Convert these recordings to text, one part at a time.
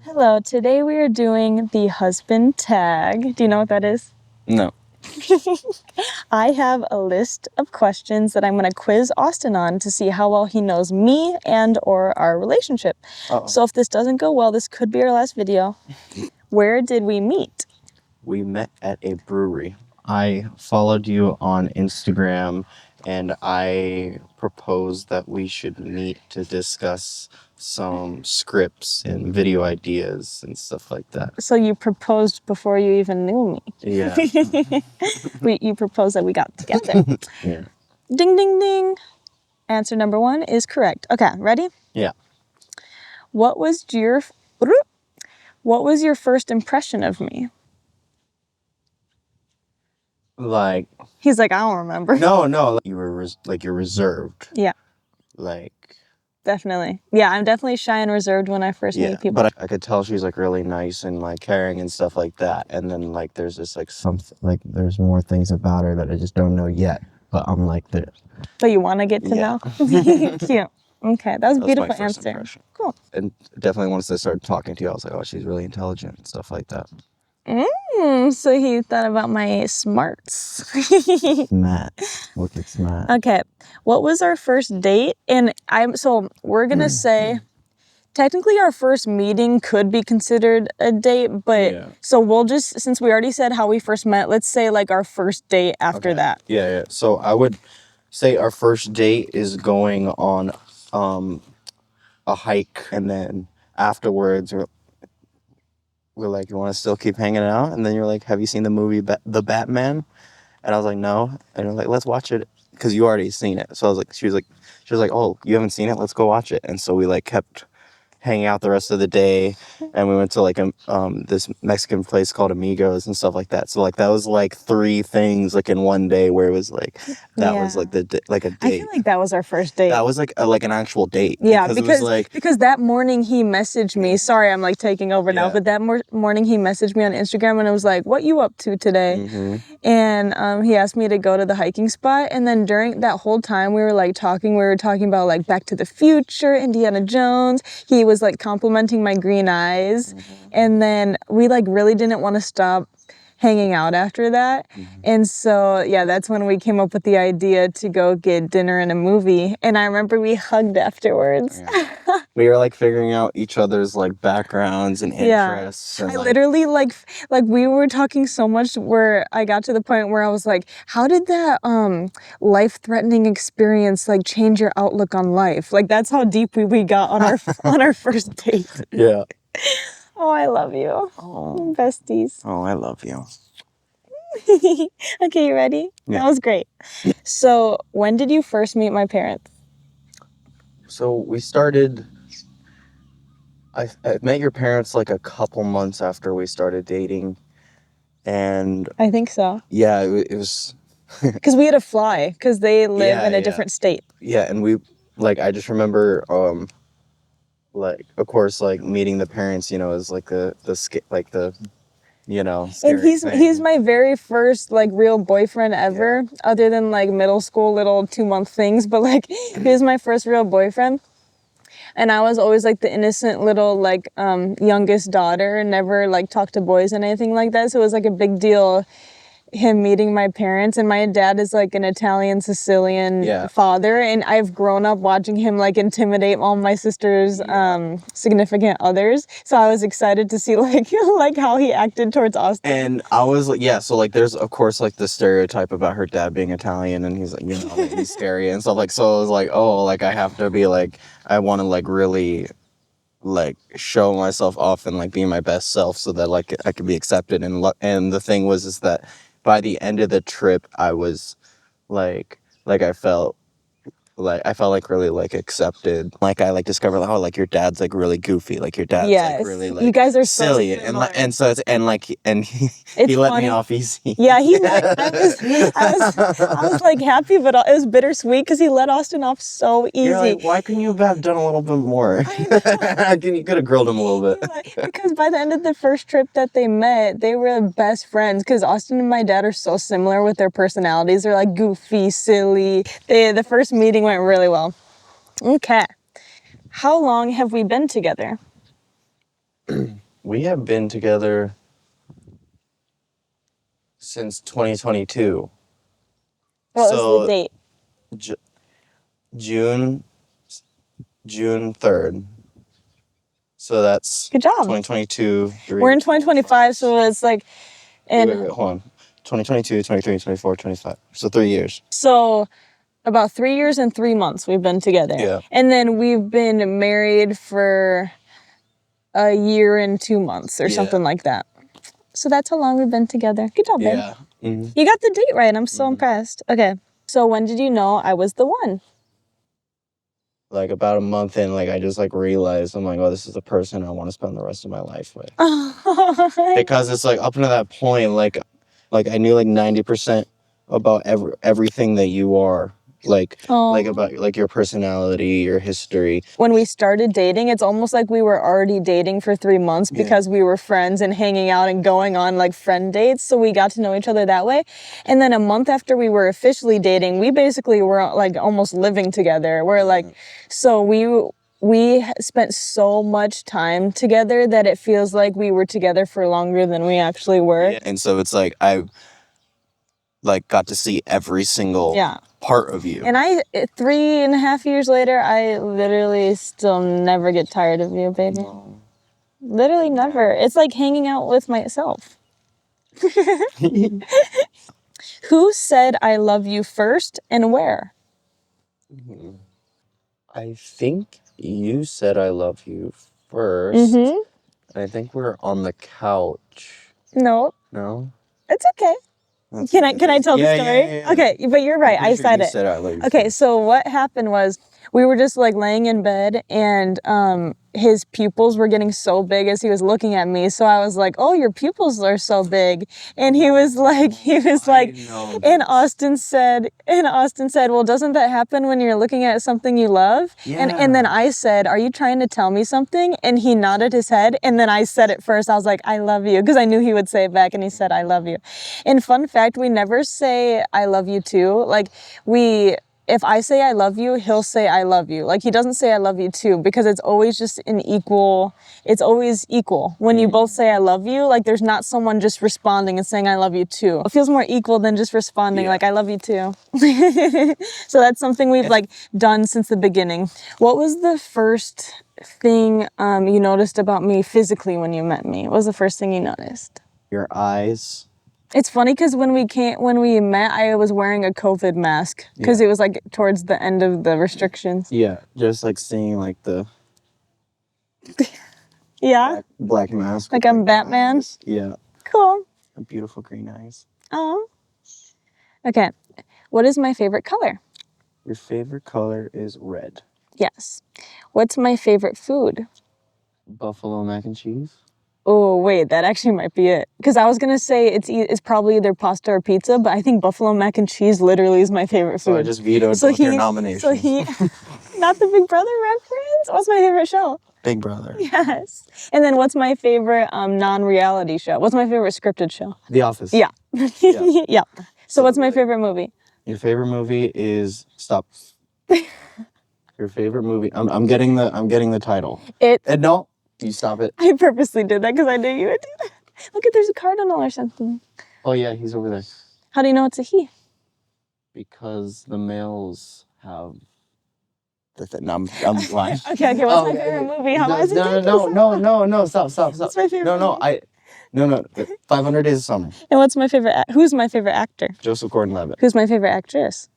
Hello, today we are doing the husband tag. Do you know what that is? No. I have a list of questions that I'm going to quiz Austin on to see how well he knows me and or our relationship. Uh-oh. So if this doesn't go well, this could be our last video. Where did we meet? We met at a brewery. I followed you on Instagram and I proposed that we should meet to discuss some scripts and video ideas and stuff like that. So you proposed before you even knew me. Yeah. You proposed that we got together. Yeah. Ding, ding, ding. Answer number 1 is correct. Okay, ready? Yeah. What was your first impression of me? Like, He's like, I don't remember. no, you were you're reserved. Yeah, Like, definitely. Yeah, I'm definitely shy and reserved when I first meet people. but I could tell she's like really nice and like caring and stuff like that. And then like there's just like something like there's more things about her that I just don't know yet. But I'm like the. But you want to get to know? Cute. Okay, that was a beautiful my first answer. impression. Cool. And definitely once I started talking to you, I was like, oh, she's really intelligent and stuff like that. So he thought about my smarts. Smart. Look at smart. Okay, what was our first date? And we're gonna say, technically our first meeting could be considered a date, but Yeah. so we'll just, since we already said how we first met, let's say like our first date after that. Yeah. So I would say our first date is going on a hike, and then afterwards we're like, you want to still keep hanging out? And then you're like, have you seen the movie The Batman? And I was like, no. And you're like, let's watch it because you already seen it. So I was like, she was like, oh, you haven't seen it? Let's go watch it. And so we like kept hanging out the rest of the day, and we went to like this Mexican place called Amigos and stuff like that. So like that was like 3 things like in one day where it was like that was like like a date. I feel like that was our first date. That was like an actual date. Yeah, because it was like, because that morning he messaged me. Sorry, I'm like taking over now, but that morning he messaged me on Instagram and it was like, "What you up to today?" Mm-hmm. And he asked me to go to the hiking spot. And then during that whole time we were talking about like Back to the Future, Indiana Jones. He was like complimenting my green eyes, and then we like really didn't want to stop hanging out after that. And so yeah, that's when we came up with the idea to go get dinner and a movie. And I remember we hugged afterwards. We were like figuring out each other's like backgrounds and interests. I literally like we were talking so much where I got to the point where I was like, how did that life-threatening experience like change your outlook on life? Like that's how deep we got on our on our first date. Yeah. Oh, I love you. Oh. Besties. Oh, I love you. Okay, you ready? Yeah. That was great. So when did you first meet my parents? So we started, I met your parents like a couple months after we started dating. And I think so. Yeah, it was. Because we had to fly, because they live in a different state. Yeah, and we, like, I just remember, like, of course, like, meeting the parents, you know, is like you know, and he's thing. my very first like real boyfriend ever, other than like middle school little 2-month things, but like he was my first real boyfriend. And I was always like the innocent little like youngest daughter and never like talked to boys and anything like that, so it was like a big deal him meeting my parents. And my dad is like an Italian Sicilian father, and I've grown up watching him like intimidate all my sister's significant others, so I was excited to see like like how he acted towards Austin. And I was like, yeah, so like there's of course like the stereotype about her dad being Italian, and he's like, you know, like, he's scary and stuff, like, so I was like, oh, like I have to be like, I want to like really like show myself off and like be my best self so that like I could be accepted. And the thing was is that by the end of the trip I was like I felt like really like accepted. Like I like discovered like, oh, like your dad's like really goofy, like your dad's like really like you guys are silly, so similar. and so it's and he let me off easy. Yeah, I was like happy, but it was bittersweet because he let Austin off so easy. You're like, why couldn't you have done a little bit more? You could have grilled him a little bit. Because by the end of the first trip that they met, they were best friends, because Austin and my dad are so similar with their personalities. They're like goofy, silly. The first meeting went really well. Okay. How long have we been together? We have been together since 2022. What was the date? J- June 3rd. So that's Good job. 2022. We're in 2025, so it's like, and wait, hold on. 2022, 23, 24, 25. So 3 years. So about 3 years and 3 months we've been together. Yeah. And then we've been married for a year and 2 months or something like that. So that's how long we've been together. Good job, babe. Yeah. Mm-hmm. You got the date right. I'm so impressed. Okay. So when did you know I was the one? Like about a month in, like I just like realized I'm like, oh, this is the person I want to spend the rest of my life with. Because it's like up to that point, like I knew like 90% about everything that you are. Like about like your personality, your history. When we started dating, it's almost like we were already dating for 3 months because we were friends and hanging out and going on like friend dates. So we got to know each other that way. And then a month after we were officially dating, we basically were like almost living together. We're like, so we spent so much time together that it feels like we were together for longer than we actually were. Yeah. And so it's like I like got to see every single part of you. And 3.5 years later, I literally still never get tired of you, baby. No. Literally never. It's like hanging out with myself. Who said I love you first and where? I think you said I love you first. Mm-hmm. I think we're on the couch. No. No? It's okay. Can I tell the story? Yeah. Okay, but you're right. I said it. Said I love you okay, first. So what happened was we were just like laying in bed and his pupils were getting so big as he was looking at me. So I was like, "Oh, your pupils are so big." And he was like and Austin said, "Well, doesn't that happen when you're looking at something you love?" Yeah. And then I said, "Are you trying to tell me something?" And he nodded his head, and then I said it first. I was like, "I love you," because I knew he would say it back, and he said, "I love you." And fun fact, we never say I love you too. Like if I say I love you, he'll say I love you. Like he doesn't say I love you too, because it's always just it's always equal. When you both say I love you, like there's not someone just responding and saying I love you too. It feels more equal than just responding like I love you too. So that's something we've like done since the beginning. What was the first thing you noticed about me physically when you met me? What was the first thing you noticed? Your eyes. It's funny because when we met, I was wearing a COVID mask because it was like towards the end of the restrictions. Yeah, just like seeing like the black mask. Like I'm Batman. Eyes. Yeah. Cool. Beautiful green eyes. Oh. Okay. What is my favorite color? Your favorite color is red. Yes. What's my favorite food? Buffalo mac and cheese. Oh, wait, that actually might be it. Because I was going to say it's probably either pasta or pizza, but I think buffalo mac and cheese literally is my favorite food. So I just vetoed both your nominations. So not the Big Brother reference? What's my favorite show? Big Brother. Yes. And then what's my favorite non-reality show? What's my favorite scripted show? The Office. Yeah. Yeah. So what's my favorite movie? Your favorite movie is Stop. Your favorite movie. I'm getting the title. No. You stop it. I purposely did that because I knew you would do that. Look, there's a cardinal or something. Oh yeah, he's over there. How do you know it's a he? Because the males have. I'm lying. Okay. What's my favorite movie? How was it? No. Stop. What's my favorite? No. 500 Days of Summer. And what's my favorite? Who's my favorite actor? Joseph Gordon-Levitt. Who's my favorite actress?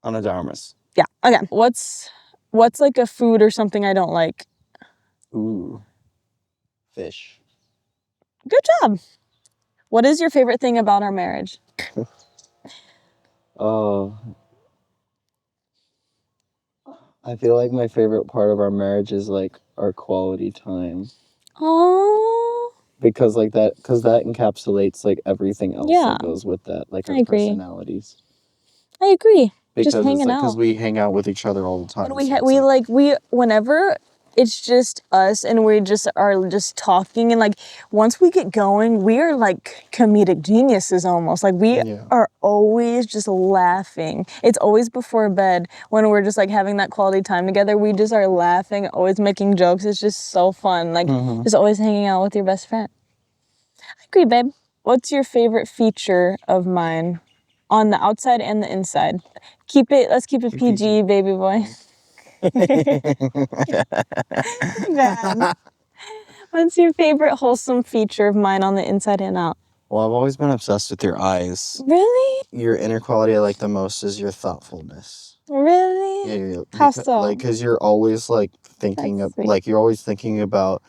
Ana de Armas. Yeah. Okay. What's like a food or something I don't like? Ooh. Fish. Good job. What is your favorite thing about our marriage? Oh. I feel like my favorite part of our marriage is like our quality time. Oh. Because that encapsulates like everything else that goes with that, like our personalities. I agree. Because just hanging out. Because we hang out with each other all the time. And whenever it's just us and we just are just talking. And like, once we get going, we are like comedic geniuses almost. Like, we are always just laughing. It's always before bed when we're just like having that quality time together. We just are laughing, always making jokes. It's just so fun. Like, just always hanging out with your best friend. I agree, babe. What's your favorite feature of mine on the outside and the inside? Let's keep it PG, baby boy. Bad. What's your favorite wholesome feature of mine on the inside and out? Well, I've always been obsessed with your eyes. Really? Your inner quality I like the most is your thoughtfulness. Really? Yeah. How so? Like, because you're always like thinking That's of, sweet. like, you're always thinking about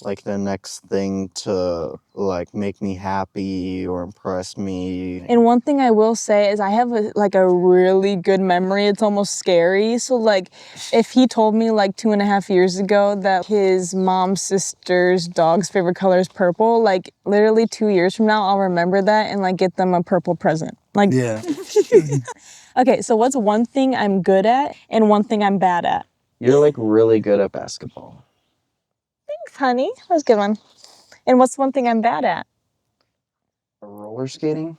like the next thing to like make me happy or impress me. And one thing I will say is I have a really good memory. It's almost scary. So like, if he told me like 2.5 years ago that his mom's sister's dog's favorite color is purple, like literally 2 years from now, I'll remember that and like get them a purple present. Like, Yeah. Okay, so what's one thing I'm good at and one thing I'm bad at? You're like really good at basketball. Thanks, honey. That was a good one. And what's one thing I'm bad at? Roller skating?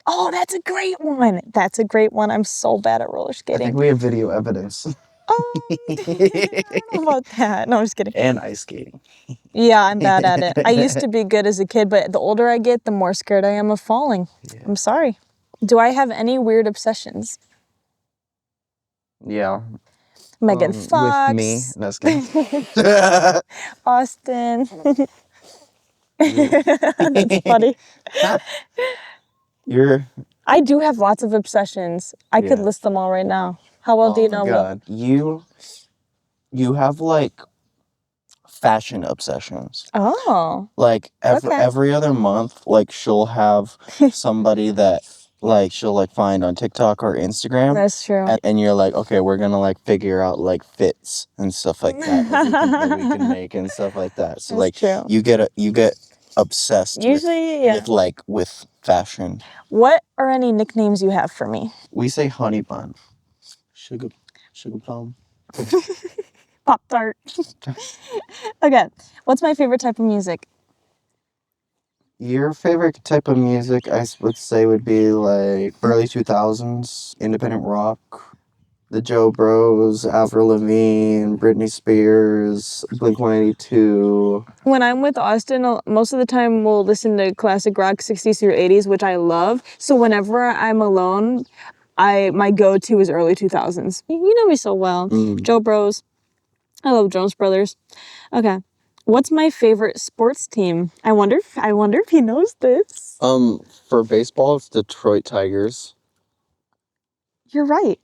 Oh, that's a great one. That's a great one. I'm so bad at roller I skating. think we have video evidence. Oh, I don't know about that. No, I'm just kidding. And ice skating. Yeah, I'm bad at it. I used to be good as a kid, but the older I get, the more scared I am of falling. Yeah. I'm sorry. Do I have any weird obsessions? Yeah. Megan Fox. With me. No, just kidding. Austin. That's funny. I do have lots of obsessions. I could list them all right now. How well do you know God. Me? You have like fashion obsessions. Oh. Like every other month, like she'll have somebody that like she'll like find on TikTok or Instagram. That's true. And you're like, okay, we're gonna like figure out like fits and stuff like that that we can make and stuff like that. So That's like true. you get obsessed Usually, with fashion. What are any nicknames you have for me? We say honey bun, sugar plum, Pop Tart. Okay, what's my favorite type of music? Your favorite type of music, I would say, would be like early 2000s, independent rock, the Joe Bros, Avril Lavigne, Britney Spears, Blink-182. When I'm with Austin, most of the time we'll listen to classic rock 60s through 80s, which I love. So whenever I'm alone, my go-to is early 2000s. You know me so well. Joe Bros. I love Jonas Brothers. Okay. What's my favorite sports team? I wonder if he knows this. For baseball, it's Detroit Tigers. You're right.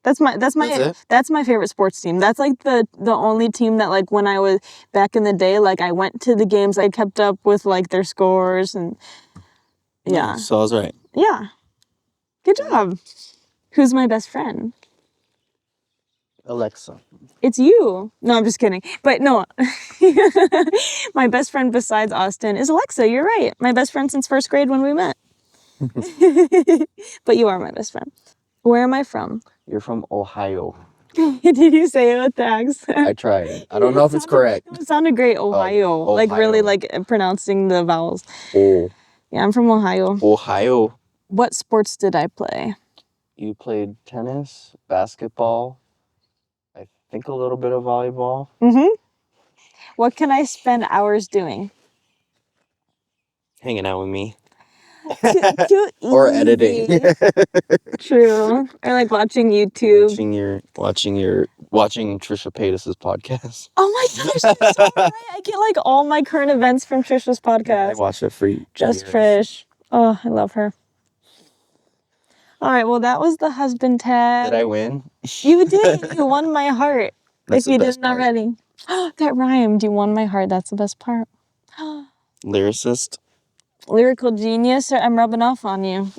That's my favorite sports team. That's like the only team that like when I was back in the day, like I went to the games, I kept up with like their scores and yeah. So I was right. Yeah. Good job. Who's my best friend? Alexa. It's you. No, I'm just kidding. But no. My best friend besides Austin is Alexa. You're right. My best friend since first grade when we met. But you are my best friend. Where am I from? You're from Ohio. Did you say it with the accent? I tried. I don't know if it's correct. It sounded great, Ohio. Like really like pronouncing the vowels. Oh. Yeah, I'm from Ohio. Ohio. What sports did I play? You played tennis, basketball, I think a little bit of volleyball. Mm-hmm. What can I spend hours doing? Hanging out with me. Too easy. Or editing. True. Or like watching YouTube. Watching Trisha Paytas' podcast. Oh my gosh, that's so right. I get like all my current events from Trisha's podcast. Yeah, I watched it for Just Trish. Oh, I love her. All right, well, that was the husband tag. Did I win? You did. You won my heart. That's if you didn't already. That rhymed. You won my heart. That's the best part. Lyricist. Lyrical genius. I'm rubbing off on you.